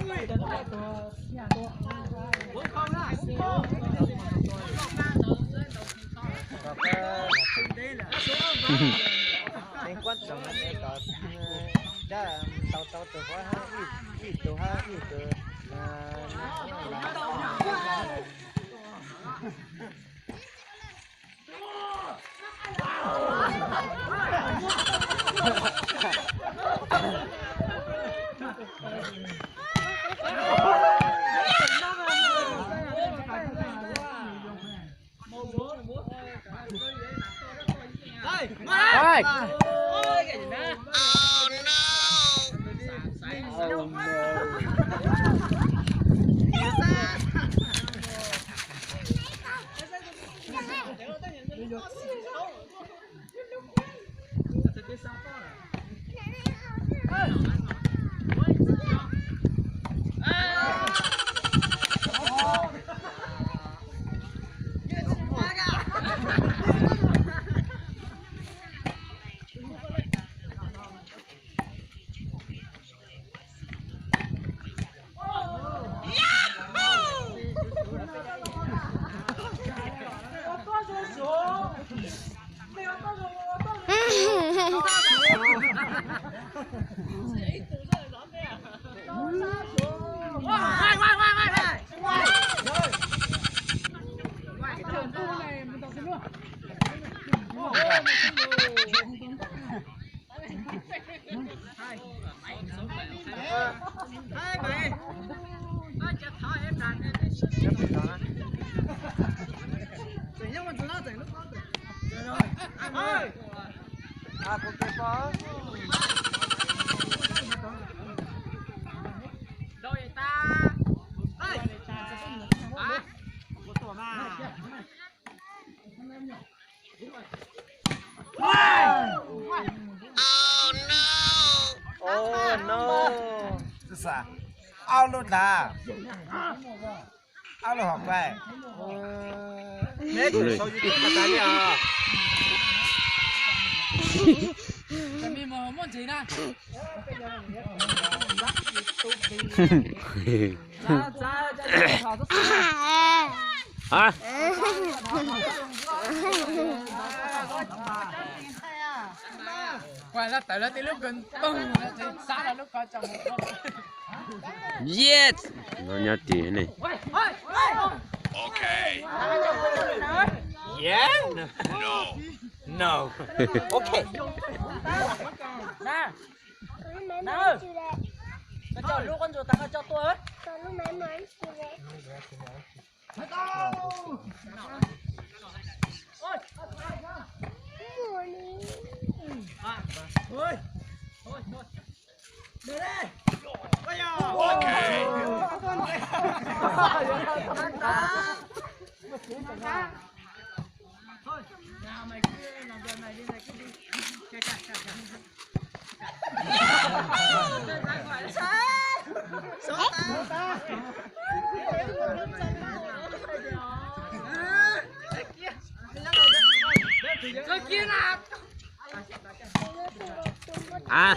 nên quan trọng là có đã tàu từ quá ít từ ha ít từ ao luôn đã ao luôn học về nét sau khi chúng ta đi à mình mà muốn gì nè hả quay ra tới là tí lúc gần bưng thì xa là lúc coi chồng yes nó nhát tí này Okay. yeah No. no okay nè nè cái cho lúc con chuột ta cho tôi ấy Kalau memang sudah. Cái kia nào à